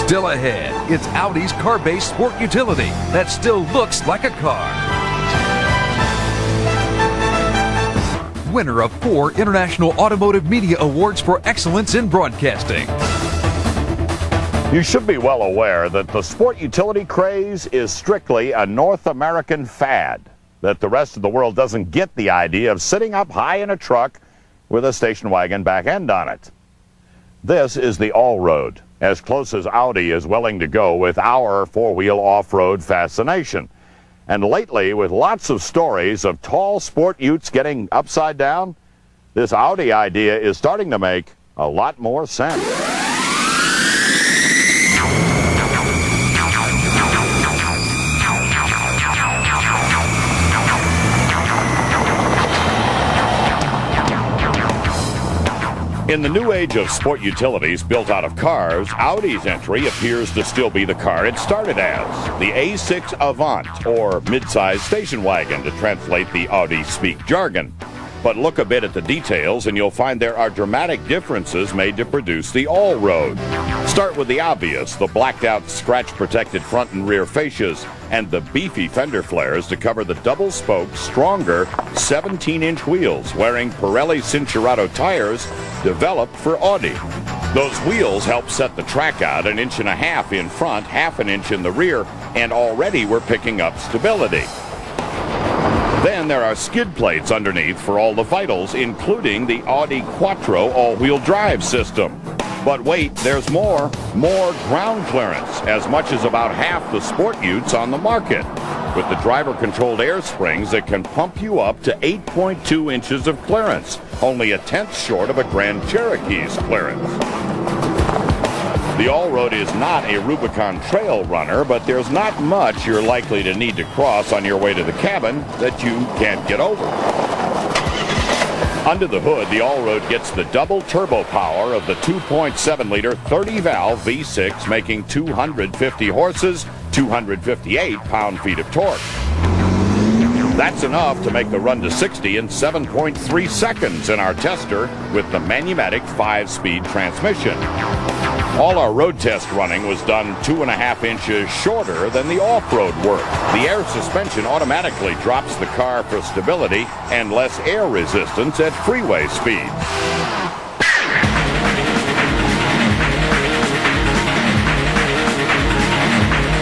Still ahead, it's Audi's car-based sport utility that still looks like a car. Winner of 4 International Automotive Media Awards for excellence in broadcasting. You should be well aware that the sport utility craze is strictly a North American fad, that the rest of the world doesn't get the idea of sitting up high in a truck with a station wagon back end on it. This is the Allroad, as close as Audi is willing to go with our four-wheel off-road fascination. And lately, with lots of stories of tall sport utes getting upside down, this Audi idea is starting to make a lot more sense. In the new age of sport utilities built out of cars, Audi's entry appears to still be the car it started as, the A6 Avant, or mid-size station wagon, to translate the Audi speak jargon. But look a bit at the details and you'll find there are dramatic differences made to produce the Allroad. Start with the obvious, the blacked-out, scratch-protected front and rear fascias, and the beefy fender flares to cover the double-spoke, stronger 17-inch wheels wearing Pirelli Cinturato tires developed for Audi. Those wheels help set the track out 1.5 inches in front, 1/2 inch in the rear, and already we're picking up stability. Then there are skid plates underneath for all the vitals, including the Audi Quattro all-wheel drive system. But wait, there's more ground clearance, as much as about half the sport utes on the market, with the driver-controlled air springs that can pump you up to 8.2 inches of clearance, only 1/10 short of a Grand Cherokee's clearance. The Allroad is not a Rubicon trail runner, but there's not much you're likely to need to cross on your way to the cabin that you can't get over. Under the hood, the Allroad gets the double turbo power of the 2.7-liter 30-valve V6, making 250 horses, 258 pound-feet of torque. That's enough to make the run to 60 in 7.3 seconds in our tester with the Manumatic 5-speed transmission. All our road test running was done 2.5 inches shorter than the off-road work. The air suspension automatically drops the car for stability and less air resistance at freeway speeds.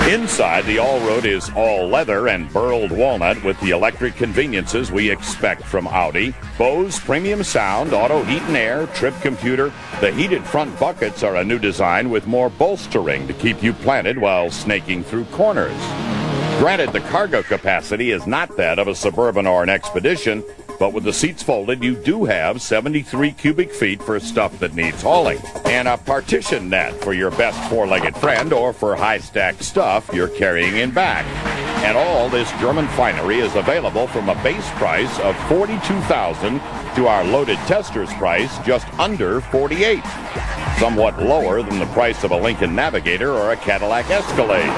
Inside, the Allroad is all leather and burled walnut with the electric conveniences we expect from Audi. Bose premium sound, auto heat and air, trip computer. The heated front buckets are a new design with more bolstering to keep you planted while snaking through corners. Granted, the cargo capacity is not that of a Suburban or an Expedition, but with the seats folded, you do have 73 cubic feet for stuff that needs hauling, and a partition net for your best four-legged friend or for high-stacked stuff you're carrying in back. And all this German finery is available from a base price of $42,000 to our loaded tester's price just under $48,000. Somewhat lower than the price of a Lincoln Navigator or a Cadillac Escalade,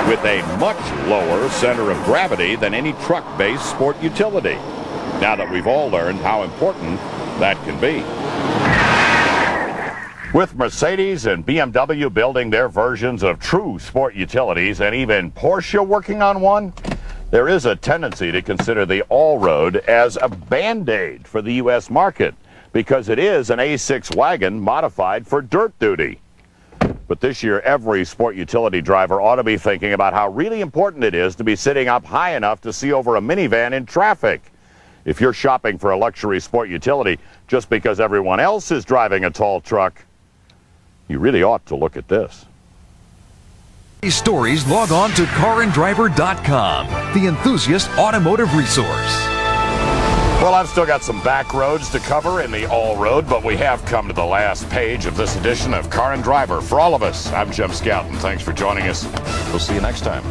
with a much lower center of gravity than any truck-based sport utility. Now that we've all learned how important that can be. With Mercedes and BMW building their versions of true sport utilities and even Porsche working on one, there is a tendency to consider the Allroad as a Band-Aid for the U.S. market because it is an A6 wagon modified for dirt duty. But this year, every sport utility driver ought to be thinking about how really important it is to be sitting up high enough to see over a minivan in traffic. If you're shopping for a luxury sport utility just because everyone else is driving a tall truck, you really ought to look at this. These stories, log on to caranddriver.com, the enthusiast automotive resource. Well, I've still got some back roads to cover in the Allroad, but we have come to the last page of this edition of Car and Driver. For all of us, I'm Jim Scout, and thanks for joining us. We'll see you next time.